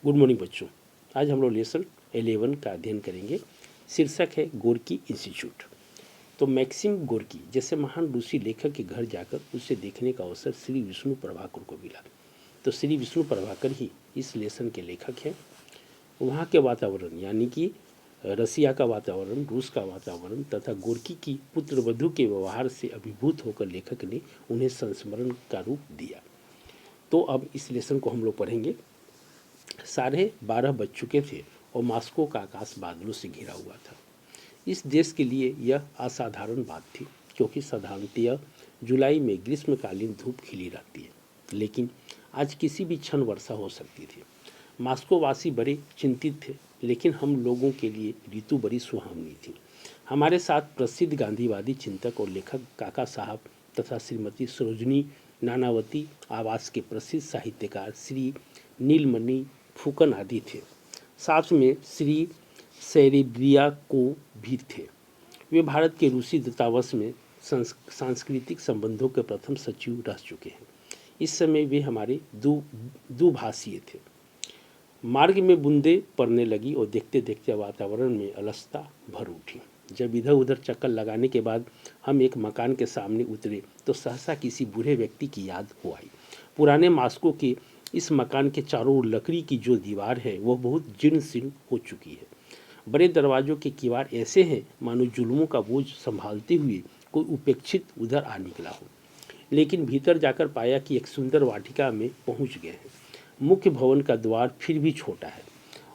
Good morning बच्चों। आज हम लोग लेसन 11 का अध्ययन करेंगे। शीर्षक है गोर्की इंस्टीट्यूट। तो मैक्सिम गोर्की जैसे महान रूसी लेखक के घर जाकर उसे देखने का अवसर श्री विष्णु प्रभाकर को मिला। तो श्री विष्णु प्रभाकर ही इस लेसन के लेखक हैं। वहाँ के वातावरण यानी कि रसिया का वातावरण, रूस का वातावरण तथा गोर्की की पुत्रवधू के व्यवहार से अभिभूत होकर लेखक ने उन्हें संस्मरण का रूप दिया। तो अब इस लेसन को हम लोग पढ़ेंगे। 12:30 बज चुके थे और मॉस्को का आकाश बादलों से घिरा हुआ था। इस देश के लिए यह असाधारण बात थी क्योंकि साधारणतः जुलाई में ग्रीष्मकालीन धूप खिली रहती है, लेकिन आज किसी भी क्षण वर्षा हो सकती थी। मॉस्को वासी बड़े चिंतित थे, लेकिन हम लोगों के लिए ऋतु बड़ी सुहावनी थी। हमारे साथ प्रसिद्ध गांधीवादी चिंतक और लेखक काका साहब तथा श्रीमती सरोजनी नानावती, आवास के प्रसिद्ध साहित्यकार श्री नीलमणि फुकन आदि थे। साथ में श्री सेरेब्रिया को भी थे। वे भारत के रूसी दूतावास में सांस्कृतिक संबंधों के प्रथम सचिव रह चुके हैं। इस समय वे हमारे दुभाषीय थे। मार्ग में बूंदें पड़ने लगी और देखते देखते वातावरण में अलसता भर उठी। जब इधर उधर चक्कर लगाने के बाद हम एक मकान के सामने उतरे तो सहसा किसी बूढ़े व्यक्ति की याद हो आई। पुराने मॉस्को के इस मकान के चारों ओर लकड़ी की जो दीवार है वह बहुत जीर्ण शीर्ण हो चुकी है। बड़े दरवाजों के किवाड़ ऐसे हैं मानो जुल्मों का बोझ संभालते हुए कोई उपेक्षित उधर आ निकला हो। लेकिन भीतर जाकर पाया कि एक सुंदर वाटिका में पहुंच गए हैं। मुख्य भवन का द्वार फिर भी छोटा है।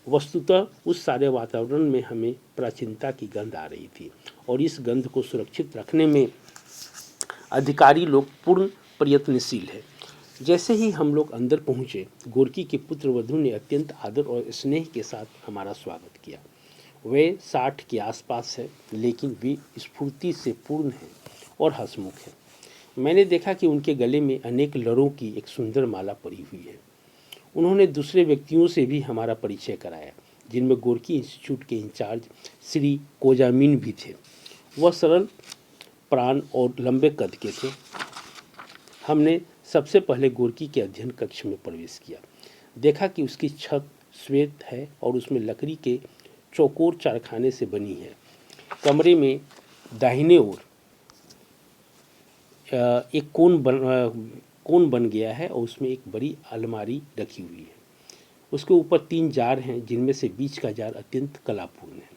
वस्तुतः उस सारे वातावरण में हमें प्राचीनता की गंध आ रही थी और इस गंध को सुरक्षित रखने में अधिकारी लोग पूर्ण प्रयत्नशील है। जैसे ही हम लोग अंदर पहुँचे, गोर्की के पुत्रवधू ने अत्यंत आदर और स्नेह के साथ हमारा स्वागत किया। वे 60 के आसपास है, लेकिन वे स्फूर्ति से पूर्ण हैं और हंसमुख हैं। मैंने देखा कि उनके गले में अनेक लड़ों की एक सुंदर माला पड़ी हुई है। उन्होंने दूसरे व्यक्तियों से भी हमारा परिचय कराया, जिनमें गोर्की इंस्टीट्यूट के इंचार्ज श्री कोजामिन भी थे। वह सरल प्राण और लंबे कद के थे। हमने सबसे पहले गोर्की के अध्ययन कक्ष में प्रवेश किया। देखा कि उसकी छत श्वेत है और उसमें लकड़ी के चौकोर चारखाने से बनी है। कमरे में दाहिने ओर एक कोण बन गया है और उसमें एक बड़ी अलमारी रखी हुई है। उसके ऊपर 3 जार हैं, जिनमें से बीच का जार अत्यंत कलापूर्ण है।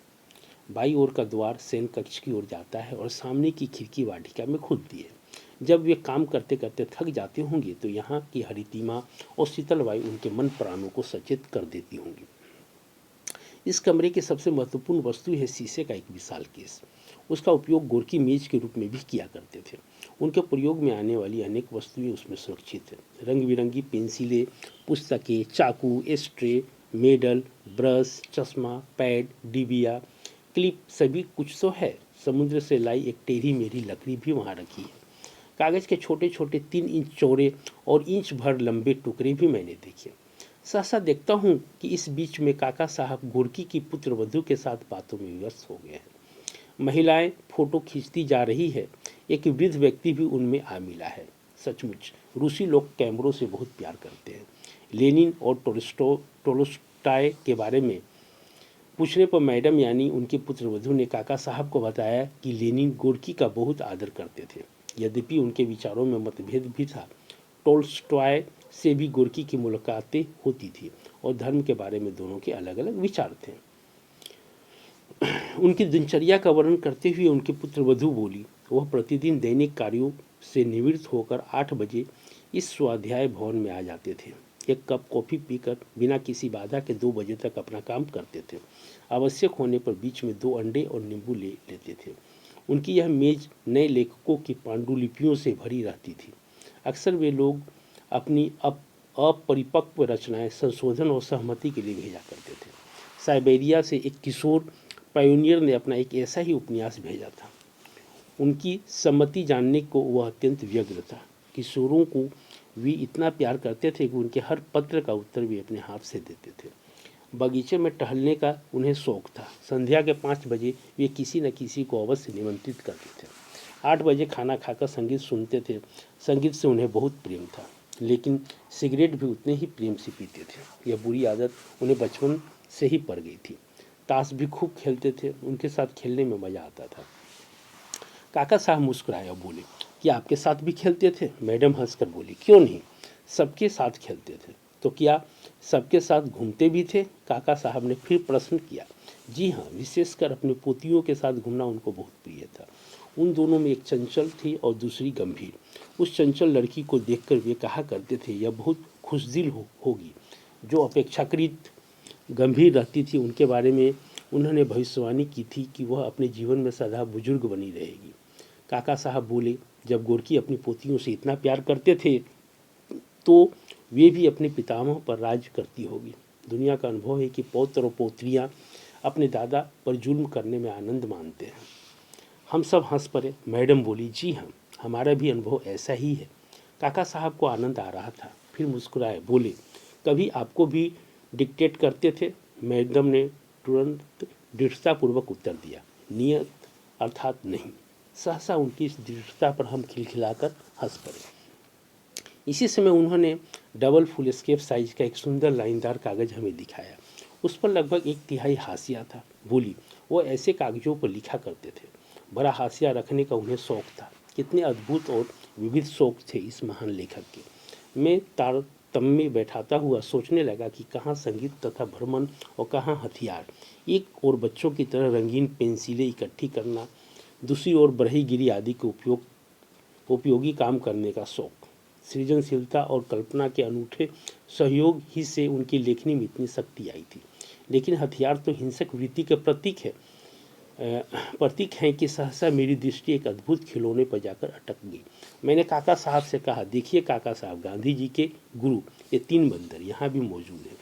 बाई ओर का द्वार शयन कक्ष की ओर जाता है और सामने की खिड़की वाटिका में खुलती है। जब वे काम करते करते थक जाते होंगे तो यहाँ की हरितिमा और शीतल वायु उनके मन प्राणों को सचेत कर देती होंगी। इस कमरे की सबसे महत्वपूर्ण वस्तु है शीशे का एक विशाल केस। उसका उपयोग गोर्की मेज के रूप में भी किया करते थे। उनके प्रयोग में आने वाली अनेक वस्तुएं उसमें सुरक्षित हैं। रंग बिरंगी पेंसिलें, पुस्तकें, चाकू, एस्ट्रे, मेडल, ब्रश, चश्मा, पैड, डिबिया, क्लिप, सभी कुछ तो है। समुद्र से लाई एक टेढ़ी मेढ़ी लकड़ी भी वहाँ रखी है। कागज़ के छोटे छोटे 3 इंच चौड़े और इंच भर लंबे टुकड़े भी मैंने देखे। सहसा देखता हूँ कि इस बीच में काका साहब गोर्की की पुत्रवधू के साथ बातों में व्यस्त हो गए हैं। महिलाएं फोटो खींचती जा रही है। एक वृद्ध व्यक्ति भी उनमें आ मिला है। सचमुच रूसी लोग कैमरों से बहुत प्यार करते हैं। लेनिन और टोल्स्टॉय के बारे में पूछने पर मैडम यानी उनकी पुत्रवधू ने काका साहब को बताया कि लेनिन गोर्की का बहुत आदर करते थे। यद्यपि उनके विचारों में मतभेद भी था। टोल्स्टॉय से भी गोर्की की मुलाकातें होती थी और धर्म के बारे में दोनों के अलग अलग विचार थे। उनकी दिनचर्या का वर्णन करते हुए उनकी पुत्रवधू बोली, वह प्रतिदिन दैनिक कार्यों से निवृत्त होकर 8 बजे इस स्वाध्याय भवन में आ जाते थे। एक कप कॉफ़ी पीकर बिना किसी बाधा के 2 बजे तक अपना काम करते थे। आवश्यक होने पर बीच में 2 अंडे और नींबू ले लेते थे। उनकी यह मेज नए लेखकों की पांडुलिपियों से भरी रहती थी। अक्सर वे लोग अपनी अपरिपक्व रचनाएं संशोधन और सहमति के लिए भेजा करते थे। साइबेरिया से एक किशोर पायोनियर ने अपना एक ऐसा ही उपन्यास भेजा था। उनकी सम्मति जानने को वह अत्यंत व्यग्र था। किशोरों को वे इतना प्यार करते थे कि उनके हर पत्र का उत्तर वे अपने हाथ से देते थे। बगीचे में टहलने का उन्हें शौक था। संध्या के 5 बजे वे किसी न किसी को अवश्य निमंत्रित करते थे। 8 बजे खाना खाकर संगीत सुनते थे। संगीत से उन्हें बहुत प्रेम था। लेकिन सिगरेट भी उतने ही प्रेम से पीते थे। यह बुरी आदत उन्हें बचपन से ही पड़ गई थी। ताश भी खूब खेलते थे, उनके साथ खेलने में मज़ा आता था। काका साहब मुस्कुराए और बोले, कि आपके साथ भी खेलते थे? मैडम हंसकर बोली, क्यों नहीं, सबके साथ खेलते थे। तो क्या सबके साथ घूमते भी थे? काका साहब ने फिर प्रश्न किया। जी हाँ, विशेषकर अपनी पोतियों के साथ घूमना उनको बहुत प्रिय था। उन दोनों में एक चंचल थी और दूसरी गंभीर। उस चंचल लड़की को देखकर वे कहा करते थे, यह बहुत खुशदिल होगी। जो अपेक्षाकृत गंभीर रहती थी, उनके बारे में उन्होंने भविष्यवाणी की थी कि वह अपने जीवन में सदा बुजुर्ग बनी रहेगी। काका साहब बोले, जब गोरकी अपनी पोतियों से इतना प्यार करते थे तो वे भी अपने पितामह पर राज करती होगी। दुनिया का अनुभव है कि पौत्र और पोत्रियाँ अपने दादा पर जुल्म करने में आनंद मानते हैं। हम सब हंस पड़े। मैडम बोली, जी हाँ, हमारा भी अनुभव ऐसा ही है। काका साहब को आनंद आ रहा था, फिर मुस्कुराए, बोले, कभी आपको भी डिक्टेट करते थे? मैडम ने तुरंत दृढ़तापूर्वक उत्तर दिया, नियत अर्थात नहीं। सहसा उनकी इस दृढ़ता पर हम खिलखिलाकर हंस पड़े। इसी समय उन्होंने डबल फुल स्केप साइज का एक सुंदर लाइनदार कागज हमें दिखाया। उस पर लगभग 1/3 हाशिया था। बोली, वो ऐसे कागजों पर लिखा करते थे। बड़ा हाशिया रखने का उन्हें शौक था। कितने अद्भुत और विविध शौक थे इस महान लेखक के। मैं तारतम्य बैठाता हुआ सोचने लगा कि कहाँ संगीत तथा भ्रमण और कहाँ हथियार। एक और बच्चों की तरह रंगीन पेंसिलें इकट्ठी करना, दूसरी ओर बरहीगिरी आदि के उपयोगी काम करने का शौक। सृजनशीलता और कल्पना के अनूठे सहयोग ही से उनकी लेखनी में इतनी शक्ति आई थी। लेकिन हथियार तो हिंसक वृत्ति के प्रतीक हैं कि सहसा मेरी दृष्टि एक अद्भुत खिलौने पर जाकर अटक गई। मैंने काका साहब से कहा, देखिए काका साहब, गांधी जी के गुरु ये 3 बंदर यहाँ भी मौजूद हैं।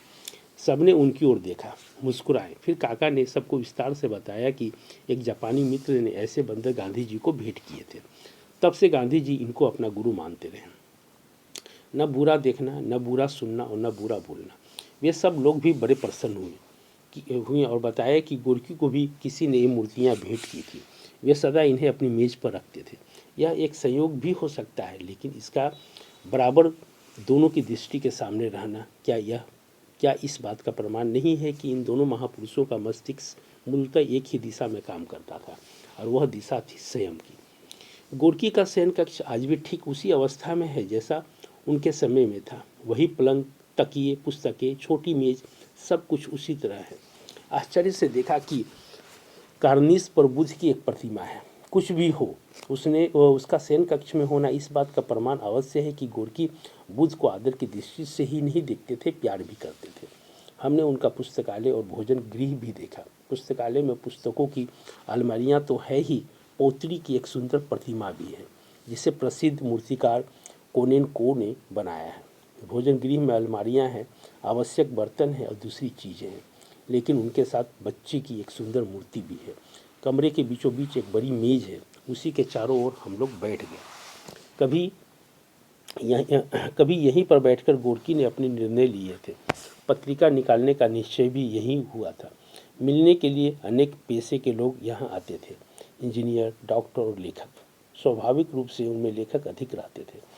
सबने उनकी ओर देखा, मुस्कुराए। फिर काका ने सबको विस्तार से बताया कि एक जापानी मित्र ने ऐसे बंदर गांधी जी को भेंट किए थे। तब से गांधी जी इनको अपना गुरु मानते रहे। न बुरा देखना, न बुरा सुनना और न बुरा बोलना। वे सब लोग भी बड़े प्रसन्न हुए और बताया कि गोरकी को भी किसी ने ये मूर्तियाँ भेंट की थी। वे सदा इन्हें अपनी मेज पर रखते थे। यह एक संयोग भी हो सकता है, लेकिन इसका बराबर दोनों की दृष्टि के सामने रहना क्या इस बात का प्रमाण नहीं है कि इन दोनों महापुरुषों का मस्तिष्क मूलतः एक ही दिशा में काम करता था, और वह दिशा थी संयम की। गोरकी का शयन कक्ष आज भी ठीक उसी अवस्था में है जैसा उनके समय में था। वही पलंग, तकिए, पुस्तकें, छोटी मेज, सब कुछ उसी तरह है। आश्चर्य से देखा कि कार्निस पर बुद्ध की एक प्रतिमा है। कुछ भी हो, उसका शयन कक्ष में होना इस बात का प्रमाण अवश्य है कि गोरकी बुद्ध को आदर की दृष्टि से ही नहीं देखते थे, प्यार भी करते थे। हमने उनका पुस्तकालय और भोजन गृह भी देखा। पुस्तकालय में पुस्तकों की अलमारियां तो है ही, पोतरी की एक सुंदर प्रतिमा भी है जिसे प्रसिद्ध मूर्तिकार कोनेनको ने बनाया है। भोजन गृह में अलमारियां हैं, आवश्यक बर्तन हैं और दूसरी चीज़ें हैं, लेकिन उनके साथ बच्चे की एक सुंदर मूर्ति भी है। कमरे के बीचों बीच एक बड़ी मेज है, उसी के चारों ओर हम लोग बैठ गए। कभी यहीं पर बैठकर गोरकी ने अपने निर्णय लिए थे। पत्रिका निकालने का निश्चय भी यहीं हुआ था। मिलने के लिए अनेक पेशे के लोग यहाँ आते थे, इंजीनियर, डॉक्टर और लेखक। स्वाभाविक रूप से उनमें लेखक अधिक रहते थे।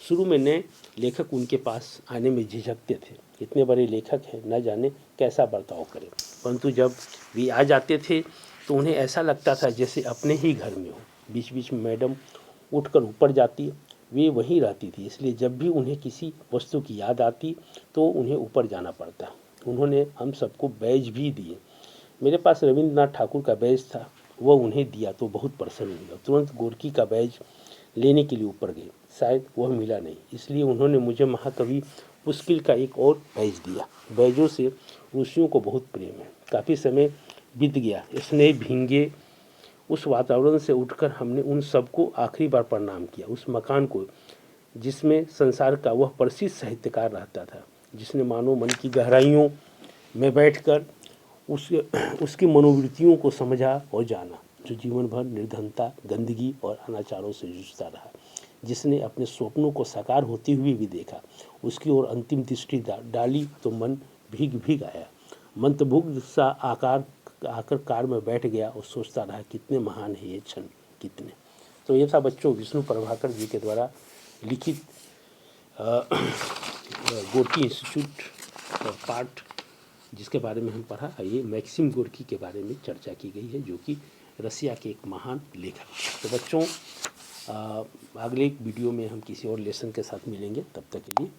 शुरू में नए लेखक उनके पास आने में झिझकते थे, इतने बड़े लेखक हैं, न जाने कैसा बर्ताव करें। परंतु जब वे आ जाते थे तो उन्हें ऐसा लगता था जैसे अपने ही घर में हो। बीच बीच में मैडम उठकर ऊपर जाती, वे वहीं रहती थी, इसलिए जब भी उन्हें किसी वस्तु की याद आती तो उन्हें ऊपर जाना पड़ता। उन्होंने हम सबको बैज भी दिए। मेरे पास रविंद्रनाथ ठाकुर का बैज था, वह उन्हें दिया तो बहुत प्रसन्न हुआ। तुरंत गोरकी का बैज लेने के लिए ऊपर गए, शायद वह मिला नहीं, इसलिए उन्होंने मुझे महाकवि पुष्किल का एक और बैज दिया। बैजों से ऋषियों को बहुत प्रेम है। काफ़ी समय बीत गया, स्नेह भींगे उस वातावरण से उठकर हमने उन सबको आखिरी बार प्रणाम किया। उस मकान को जिसमें संसार का वह प्रसिद्ध साहित्यकार रहता था, जिसने मानव मन की गहराइयों में बैठकर उसकी मनोवृत्तियों को समझा और जाना, जो जीवन भर निर्धनता, गंदगी और अनाचारों से जूझता रहा, जिसने अपने स्वप्नों को साकार होते हुए भी देखा। उसकी ओर अंतिम दृष्टि डाली तो मन भीग आया। मंत्रमुग्ध सा आकर कार में बैठ गया और सोचता रहा, कितने महान है ये क्षण, कितने। तो ये था बच्चों विष्णु प्रभाकर जी के द्वारा लिखित गोर्की इंस्टीट्यूट पार्ट जिसके बारे में हम पढ़ा, ये मैक्सिम गोर्की के बारे में चर्चा की गई है, जो कि रसिया के एक महान लेखक। तो बच्चों, अगले एक वीडियो में हम किसी और लेसन के साथ मिलेंगे, तब तक के लिए